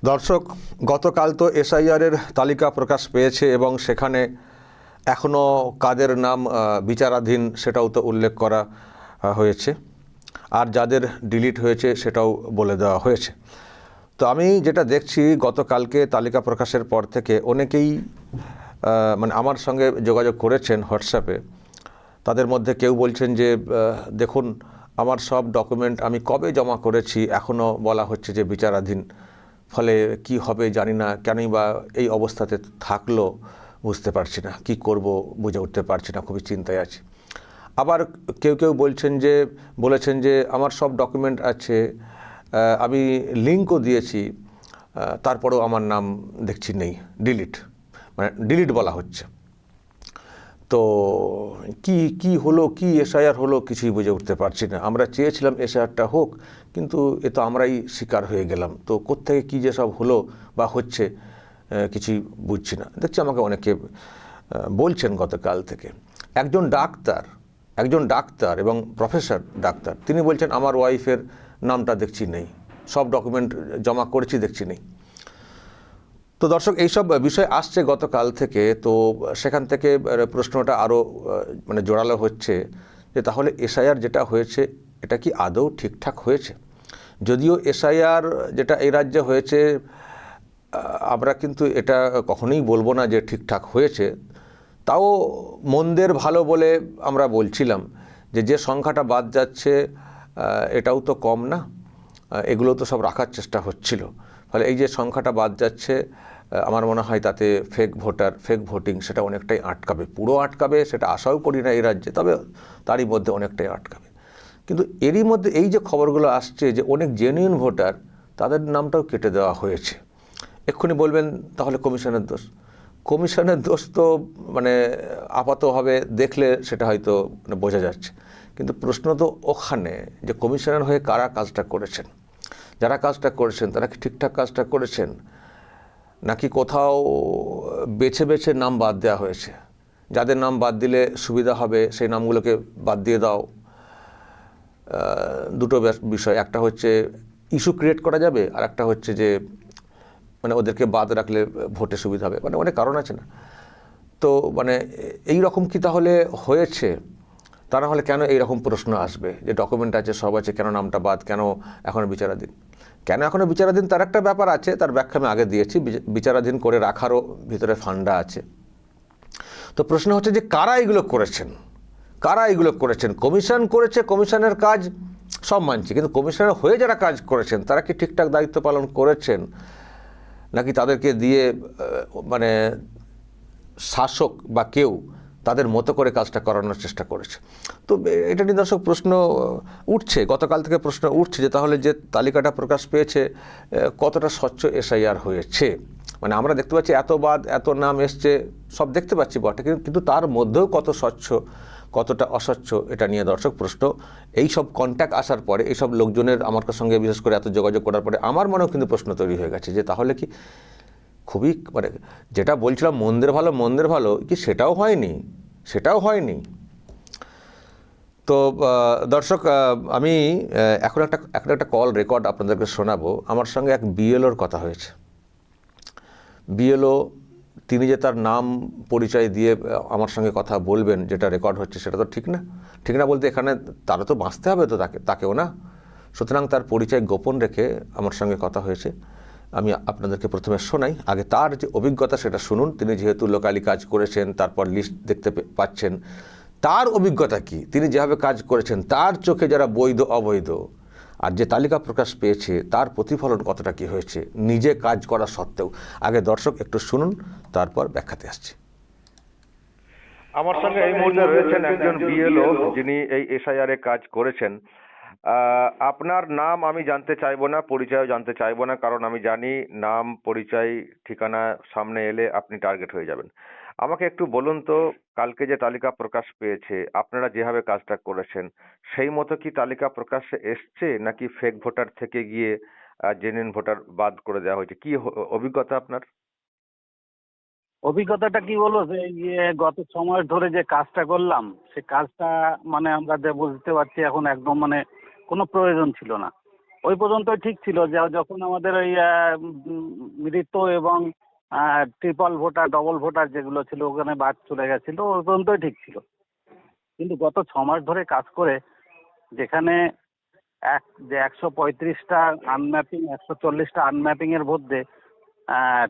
দর্শক, গতকাল তো এসআইআর এর তালিকা প্রকাশ পেয়েছে এবং সেখানে এখনও কাদের নাম বিচারাধীন সেটাও তো উল্লেখ করা হয়েছে, আর যাদের ডিলিট হয়েছে সেটাও বলে দেওয়া হয়েছে। তো আমি যেটা দেখছি, গতকালকে তালিকা প্রকাশের পর থেকে অনেকেই মানে আমার সঙ্গে যোগাযোগ করেছেন হোয়াটসঅ্যাপে। তাদের মধ্যে কেউ বলছেন যে দেখুন, আমার সব ডকুমেন্ট আমি কবে জমা করেছি, এখনও বলা হচ্ছে যে বিচারাধীন। ফলে কি হবে জানি না, কেনই বা এই অবস্থাতে থাকলো বুঝতে পারছি না, কি করব বুঝে উঠতে পারছি না, খুবই চিন্তায় আছি। আবার কেউ কেউ বলেছেন যে আমার সব ডকুমেন্ট আছে, আমি লিঙ্কও দিয়েছি, তারপরেও আমার নাম দেখছি নেই, ডিলিট, মানে ডিলিট বলা হচ্ছে। তো কি কি হলো, কি এসআইআর হলো, কিছুই বুঝে উঠতে পারছি না। আমরা চেয়েছিলাম এসআইআরটা হোক, কিন্তু এ তো আমরাই শিকার হয়ে গেলাম। তো কোত্থেকে কী যে সব হলো বা হচ্ছে কিছুই বুঝছি না। দেখছি আমাকে অনেকে বলছেন গতকাল থেকে। একজন ডাক্তার এবং প্রফেসর ডাক্তার, তিনি বলছেন আমার ওয়াইফের নামটা দেখছি নেই, সব ডকুমেন্ট জমা করেছি দেখছি নেই। তো দর্শক, এইসব বিষয় আসছে গতকাল থেকে। তো সেখান থেকে প্রশ্নটা আরও মানে জোরালো হচ্ছে যে তাহলে এসআইআর যেটা হয়েছে এটা কি আদৌ ঠিকঠাক হয়েছে? যদিও এসআইআর যেটা এই রাজ্যে হয়েছে, আমরা কিন্তু এটা কখনোই বলবো না যে ঠিকঠাক হয়েছে। তাও মন্দের ভালো বলে আমরা বলছিলাম যে সংখ্যাটা বাদ যাচ্ছে এটাও তো কম না, এগুলো তো সব রাখার চেষ্টা হচ্ছিল। ফলে এই যে সংখ্যাটা বাদ যাচ্ছে, আমার মনে হয় তাতে ফেক ভোটিং সেটা অনেকটাই আটকাবে। পুরো আটকাবে সেটা আশাও করি না এই রাজ্যে, তবে তারই মধ্যে অনেকটাই আটকাবে। কিন্তু এরই মধ্যে এই যে খবরগুলো আসছে যে অনেক জেনুইন ভোটার, তাদের নামটাও কেটে দেওয়া হয়েছে। এক্ষুনি বলবেন তাহলে কমিশনের দোষ। কমিশনের দোষ তো মানে আপাতভাবে দেখলে সেটা হয়তো মানে বোঝা যাচ্ছে, কিন্তু প্রশ্ন তো ওখানে যে কমিশনার হয়ে কারা কাজটা করেছেন। যারা কাজটা করেছেন তারা কি ঠিকঠাক কাজটা করেছেন, নাকি কোথাও বেছে বেছে নাম বাদ দেওয়া হয়েছে? যাদের নাম বাদ দিলে সুবিধা হবে সেই নামগুলোকে বাদ দিয়ে দাও। দুটো বিষয়, একটা হচ্ছে ইস্যু ক্রিয়েট করা যাবে, আর একটা হচ্ছে যে মানে ওদেরকে বাদ রাখলে ভোটে সুবিধা হবে, মানে অনেক কারণ আছে না। তো মানে এই রকম কি তাহলে হয়েছে? তা না হলে কেন এইরকম প্রশ্ন আসবে যে ডকুমেন্ট আছে, সব আছে, কেন নামটা বাদ, কেন এখনও বিচারাধীন? কেন এখনও বিচারাধীন তার একটা ব্যাপার আছে, তার ব্যাখ্যা আমি আগে দিয়েছি। বিচারাধীন করে রাখারও ভিতরে ফান্ডা আছে। তো প্রশ্ন হচ্ছে যে কারা এগুলো করেছেন? কমিশন করেছে, কমিশনের কাজ সব মানছি, কিন্তু কমিশনার হয়ে যারা কাজ করেছেন তারা কি ঠিকঠাক দায়িত্ব পালন করেছেন, নাকি তাদেরকে দিয়ে মানে শাসক বা কেউ তাদের মতো করে কাজটা করানোর চেষ্টা করেছে? তো এটা নিয়ে দর্শক প্রশ্ন উঠছে, গতকাল থেকে প্রশ্ন উঠছে যে তাহলে যে তালিকাটা প্রকাশ পেয়েছে কতটা স্বচ্ছ এসআইআর হয়েছে। মানে আমরা দেখতে পাচ্ছি এত নাম এসছে, সব দেখতে পাচ্ছি বটে, কিন্তু তার মধ্যেও কত স্বচ্ছ কতটা অস্বচ্ছ, এটা নিয়ে দর্শক প্রশ্ন। এই সব কন্ট্যাক্ট আসার পরে, এইসব লোকজনের আমার সঙ্গে বিশেষ করে এত যোগাযোগ করার পরে আমার মনেও কিন্তু প্রশ্ন তৈরি হয়ে গেছে যে তাহলে কি খুবই মানে যেটা বলছিলাম মন্দের ভালো কি সেটাও হয়নি। তো দর্শক, আমি এখন একটা কল রেকর্ড আপনাদেরকে শোনাবো। আমার সঙ্গে এক বিএলওর কথা হয়েছে। বিএলও তিনি যে তার নাম পরিচয় দিয়ে আমার সঙ্গে কথা বলবেন, যেটা রেকর্ড হচ্ছে সেটা তো ঠিক না বলতে এখানে তারা তো বাঁচতে হবে, তো তাকেও না। সুতরাং তার পরিচয় গোপন রেখে আমার সঙ্গে কথা হয়েছে। আমি আপনাদেরকে প্রথমে শোনাই, আগে তার যে অভিজ্ঞতা সেটা শুনুন। তিনি যেহেতু লোকালি কাজ করেছেন, তারপর লিস্ট দেখতে পাচ্ছেন, তার অভিজ্ঞতা কি, তিনি যেভাবে কাজ করেছেন, তার চোখে যারা বৈধ অবৈধ আর যে তালিকা প্রকাশ পেয়েছে তার প্রতিফলন কতটা কি হয়েছে নিজে কাজ করা সত্ত্বেও। আগে দর্শক একটু শুনুন, তারপর ব্যাখ্যাতে আসছি। আমার সঙ্গে এই মুহূর্তে রয়েছেন একজন বিএলও যিনি এই এসআইআর এ কাজ করেছেন। আপনার নাম আমি জানতে চাইবো না, পরিচয়ও জানতে চাইবো না, কারণ আমি জানি নাম পরিচয় ঠিকানা সামনে এলে আপনি টার্গেট হয়ে যাবেন। আমাকে একটু বলুন তো, কালকে যে তালিকা প্রকাশ পেয়েছে আপনারা যেভাবে কাজটা করেছেন সেই মতো কি তালিকা প্রকাশ্যে এসছে, নাকি ফেক ভোটার থেকে গিয়ে জেনুইন ভোটার বাদ করে দেওয়া হয়েছে? কি অভিজ্ঞতা আপনার? অভিজ্ঞতাটা কি বলবো, গত 6 মাস ধরে যে কাজটা করলাম, সে কাজটা মানে আমরা বুঝতে পারছি এখন একদম মানে কোনো প্রয়োজন ছিল না। ওই পর্যন্তই ঠিক ছিল, যে যখন আমাদের ওই মৃত এবং ট্রিপল ভোটার, ডবল ভোটার যেগুলো ছিল ওখানে বাদ চলে গেছিল, ওই পর্যন্তই ঠিক ছিল। কিন্তু গত 6 মাস ধরে কাজ করে যেখানে 135টা আনম্যাপিং, 140টা আনম্যাপিং এর মধ্যে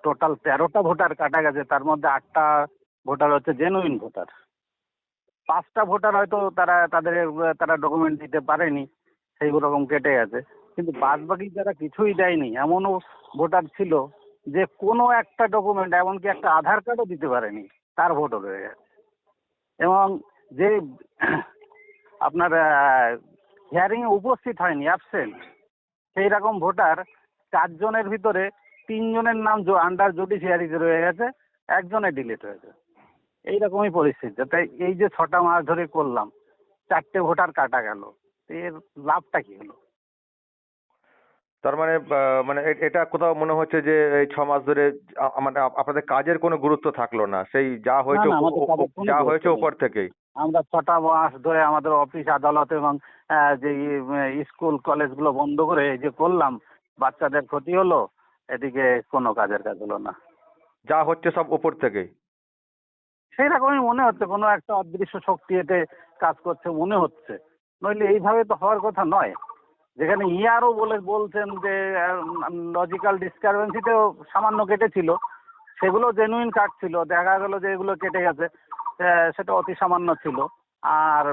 টোটাল 13টা ভোটার কাটা গেছে, তার মধ্যে 8টা ভোটার হচ্ছে জেনুইন ভোটার। 5টা ভোটার হয়তো তারা ডকুমেন্ট দিতে পারেনি, সেই রকম কেটে গেছে। কিন্তু বাদ বাকি যারা কিছুই দেয়নি, এমনও ভোটার ছিল যে কোনো একটা ডকুমেন্ট, এমনকি একটা আধার কার্ডও দিতে পারেনি, তার ভোটও রয়ে গেছে। এবং যে আপনার হিয়ারিং এ উপস্থিত হয়নি, অ্যাবসেন্ট, সেই রকম ভোটার 4 জনের ভিতরে 3 জনের নাম আন্ডার জুডিশিয়ারিতে রয়ে গেছে, একজনে ডিলিট হয়েছে। এইরকমই পরিস্থিতি। তাই এই যে 6টা মাস ধরে করলাম, 4টে ভোটার কাটা গেল, এর লাভটা কি হলো? তার মানে মানে এটা কোথাও মনে হচ্ছে যে এই 6 মাস ধরে মানে আপনাদের কাজের কোনো গুরুত্ব থাকলো না, সেই যা না হয়েছে না, আমাদের কাজের কোনো যা গুরুত্ব হয়েছে নেই। উপর থেকেই। আমরা 6টা মাস ধরে আমাদের অফিস আদালত এবং যে স্কুল কলেজগুলো বন্ধ করে এই যে করলাম, বাচ্চাদের ক্ষতি হলো, এদিকে কোনো কাজের কাজ হলো না। যা হচ্ছে সব উপর থেকেই। সেই রকমই মনে হচ্ছে, কোনো একটা অদৃশ্য শক্তি এতে কাজ করছে মনে হচ্ছে, নইলে এইভাবে তো হওয়ার কথা নয়। যেখানে ইয়ারও বলছেন যে লজিক্যাল ডিসক্রিপেন্সিতেও সামান্য কেটেছিল, সেগুলো জেনুইন কাট ছিল, দেখা গেল যে এগুলো কেটে গেছে, সেটা অতি সামান্য ছিল। আর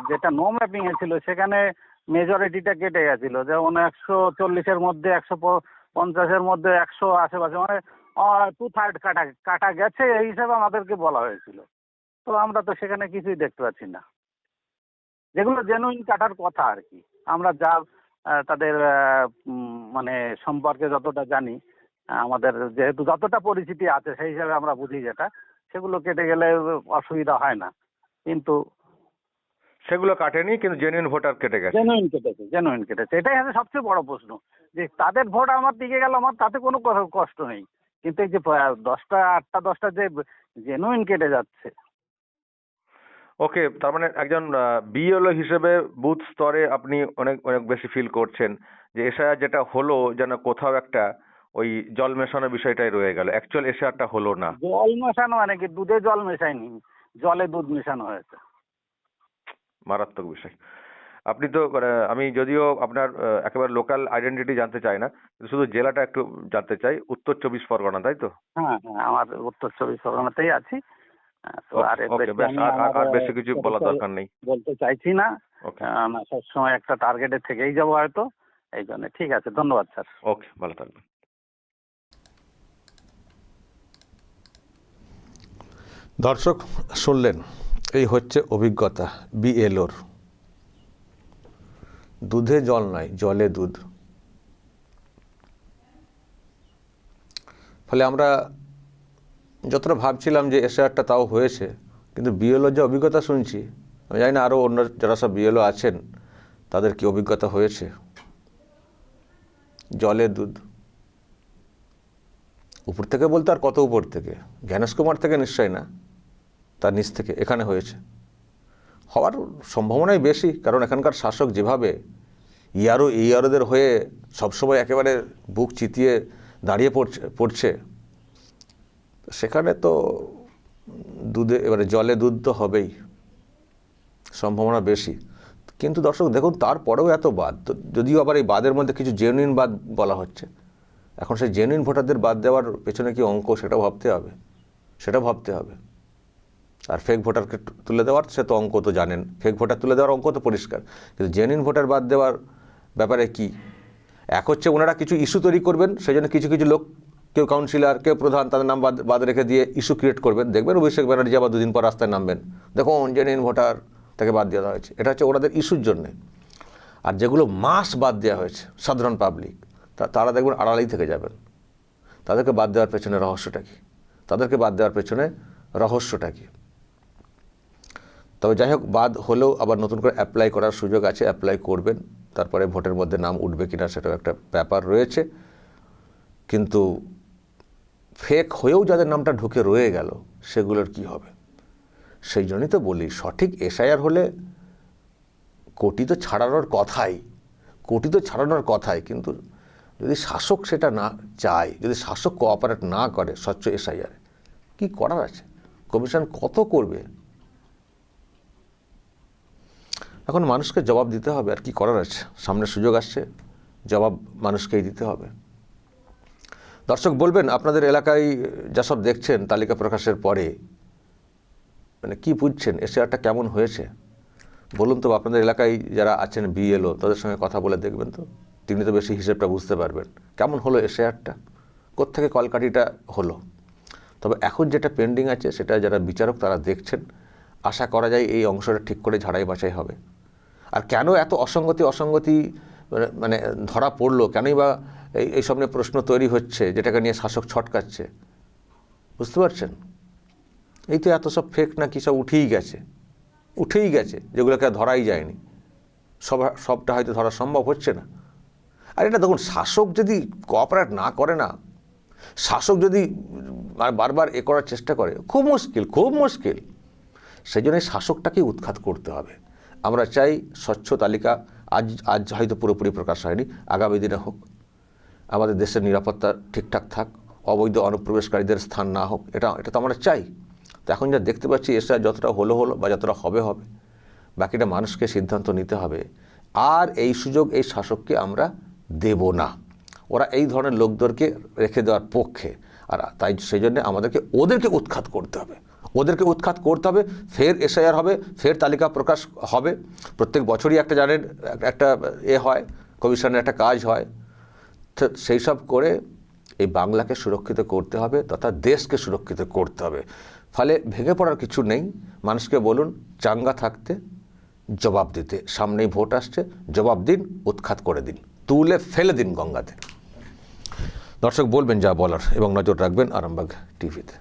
যেটা নো ম্যাপিং এ ছিল সেখানে মেজরিটিটা কেটে গেছিল, যেমন 140-এর মধ্যে 150-এর মধ্যে 100 আশেপাশে, মানে 2/3 কাটা গেছে, এই হিসাবে আমাদেরকে বলা হয়েছিল। তো আমরা তো সেখানে কিছুই দেখতে পাচ্ছি না, যেগুলো জেনুইন কাটার কথা আর কি। আমরা যা তাদের মানে সম্পর্কে যতটা জানি, আমাদের যেহেতু যতটা পরিচিতি আছে সেই হিসাবে আমরা বুঝি, যেটা সেগুলো কেটে গেলে অসুবিধা হয় না। কিন্তু সেগুলো কাটেনি, কিন্তু জেনুইন ভোটার কেটে গেছে। জেনুইন কেটেছে, এটাই হচ্ছে সবচেয়ে বড় প্রশ্ন, যে তাদের ভোট আমার দিকে গেল, আমার তাতে কোনো কষ্ট নেই, কিন্তু এই যে 8টা 10টা যে জেনুইন কেটে যাচ্ছে। ওকে, তার মানে একজন বিএলও হিসেবে বুথ স্তরে আপনি অনেক অনেক বেশি ফিল করছেন যে এসআইআর যেটা হলো যেন কোথাও একটা ওই জল মেশানোর বিষয়টাই রয়ে গেল, অ্যাকচুয়াল এসআইআরটা হলো না। জল মেশানো মানে কি? দুধে জল মেশায়নি, জলে দুধ মেশানো হয়েছে। মারাত্মক বিষয়। আপনি তো আমি যদিও আপনার একেবারে লোকাল আইডেন্টিটি জানতে চাই না, কিন্তু শুধু জেলাটা একটু জানতে চাই, উত্তর 24 পরগনা, তাই তো? হ্যাঁ হ্যাঁ, আমার উত্তর 24 পরগনাতেই আছি। তো আর এর ওকে, বেশি ব্যাস, আমি আর বেশি কিছু বলার দরকার নেই। বলতে চাইছি না। ওকে আমরা সবসময় একটা টার্গেটে থেকেই যাবো হয়তো, এই জন্য। ঠিক আছে, ধন্যবাদ স্যার। ওকে, ভালো থাকবেন। দর্শক শুনলেন, এই হচ্ছে অভিজ্ঞতা বিএলওর। দুধে জল নয়, জলে দুধ। ফলে আমরা যতটা ভাবছিলাম যে এসআইআরটা তাও হয়েছে, কিন্তু বিএলওর যে অভিজ্ঞতা শুনছি, আমি জানি না আরও অন্য যারা সব বিএলও আছেন তাদের কি অভিজ্ঞতা হয়েছে। জলে দুধ, উপর থেকে বলতে আর কত উপর থেকে, জ্ঞানেশ কুমার থেকে নিশ্চয় না, তার নিচ থেকে এখানে হয়েছে। হওয়ার সম্ভাবনাই বেশি, কারণ এখানকার শাসক যেভাবে ইয়ারোদের হয়ে সবসময় একেবারে বুক চিতিয়ে দাঁড়িয়ে পড়ছে, সেখানে তো এবারে জলে দুধ তো হবেই, সম্ভাবনা বেশি। কিন্তু দর্শক দেখুন, তারপরেও এত বাদ, যদিও আবার এই বাদের মধ্যে কিছু জেনুইন বাদ বলা হচ্ছে, এখন সেই জেনুইন ভোটারদের বাদ দেওয়ার পেছনে কি অঙ্ক, সেটা ভাবতে হবে। আর ফেক ভোটারকে তুলে দেওয়ার, সে তো অঙ্ক তো জানেন, ফেক ভোটার তুলে দেওয়ার অঙ্ক তো পরিষ্কার, কিন্তু জেনুইন ভোটার বাদ দেওয়ার ব্যাপারে কি? এক হচ্ছে ওনারা কিছু ইস্যু তৈরি করবেন, সেই জন্য কিছু লোক, কেউ কাউন্সিলর, কেউ প্রধান, তাদের নাম বাদ রেখে দিয়ে ইস্যু ক্রিয়েট করবেন। দেখবেন অভিষেক ব্যানার্জি আবার 2 দিন পর রাস্তায় নামবেন, দেখুন জেনুইন ভোটার তাকে বাদ দেওয়া হয়েছে। এটা হচ্ছে ওনাদের ইস্যুর জন্যে। আর যেগুলো মাস বাদ দেওয়া হয়েছে, সাধারণ পাবলিক, তারা দেখবেন আড়ালেই থেকে যাবেন। তাদেরকে বাদ দেওয়ার পেছনে রহস্যটা কি? তবে যাই হোক, বাদ হলেও আবার নতুন করে অ্যাপ্লাই করার সুযোগ আছে, অ্যাপ্লাই করবেন, তারপরে ভোটের মধ্যে নাম উঠবে কিনা সেটাও একটা ব্যাপার রয়েছে। কিন্তু ফেক হয়েও যাদের নামটা ঢুকে রয়ে গেল, সেগুলোর কি হবে? সেই জন্যই তো বলি, সঠিক এসআইআর হলে কোটি তো ছাড়ানোর কথাই, কোটি তো ছাড়ানোর কথাই, কিন্তু যদি শাসক সেটা না চায়, যদি শাসক কোঅপারেট না করে স্বচ্ছ এসআইআর, কি করার আছে? কমিশন কত করবে? এখন মানুষকে জবাব দিতে হবে, আর কি করার আছে? সামনে সুযোগ আসছে, জবাব মানুষকেই দিতে হবে। দর্শক বলবেন আপনাদের এলাকায় যা সব দেখছেন তালিকা প্রকাশের পরে, মানে কি বুঝছেন, এসআইআরটা কেমন হয়েছে বলুন তো। আপনাদের এলাকায় যারা আছেন বিএলও, তাদের সঙ্গে কথা বলে দেখবেন তো, তিনি তো বেশি হিসেবটা বুঝতে পারবেন। কেমন হলো এসআইআরটা, কোত্থেকে কলকাঠিটা হলো? তবে এখন যেটা পেন্ডিং আছে সেটা যারা বিচারক তারা দেখছেন, আশা করা যায় এই অংশটা ঠিক করে ঝাড়াই বাছাই হবে। আর কেন এত অসঙ্গতি মানে ধরা পড়লো, কেনই বা এইসব নিয়ে প্রশ্ন তৈরি হচ্ছে, যেটাকে নিয়ে শাসক ছটকাচ্ছে, বুঝতে পারছেন? এই তো এত সব ফেক নাকি সব উঠেই গেছে, যেগুলোকে ধরাই যায়নি। সবটা হয়তো ধরা সম্ভব হচ্ছে না। আর এটা দেখুন, শাসক যদি কোঅপারেট না করে না, শাসক যদি বারবার করার চেষ্টা করে, খুব মুশকিল। সেই জন্য শাসকটাকেই উৎখাত করতে হবে। আমরা চাই স্বচ্ছ তালিকা আজ হয়তো পুরোপুরি প্রকাশ হয়নি, আগামী দিনে হোক, আমাদের দেশের নিরাপত্তা ঠিকঠাক থাক, অবৈধ অনুপ্রবেশকারীদের স্থান না হোক, এটা তো আমরা চাই। তো এখন যা দেখতে পাচ্ছি, এসআইআর যতটা হলো বা যতটা হবে, বাকিটা মানুষকে সিদ্ধান্ত নিতে হবে। আর এই সুযোগ এই শাসককে আমরা দেব না। ওরা এই ধরনের লোকদেরকে রেখে দেওয়ার পক্ষে, আর তাই সেই জন্য ওদেরকে উৎখাত করতে হবে। ফের এসআইআর হবে, ফের তালিকা প্রকাশ হবে। প্রত্যেক বছরই একটা জানেন একটা হয়, কমিশনের একটা কাজ হয়। তো সেই সব করে এই বাংলাকে সুরক্ষিত করতে হবে, তথা দেশকে সুরক্ষিত করতে হবে। ফলে ভেঙে পড়ার কিছু নেই। মানুষকে বলুন চাঙ্গা থাকতে, জবাব দিতে। সামনেই ভোট আসছে, জবাব দিন, উৎখাত করে দিন, তুলে ফেলে দিন গঙ্গাতে। দর্শক বলবেন যা বলার এবং নজর রাখবেন আরামবাগ টিভিতে।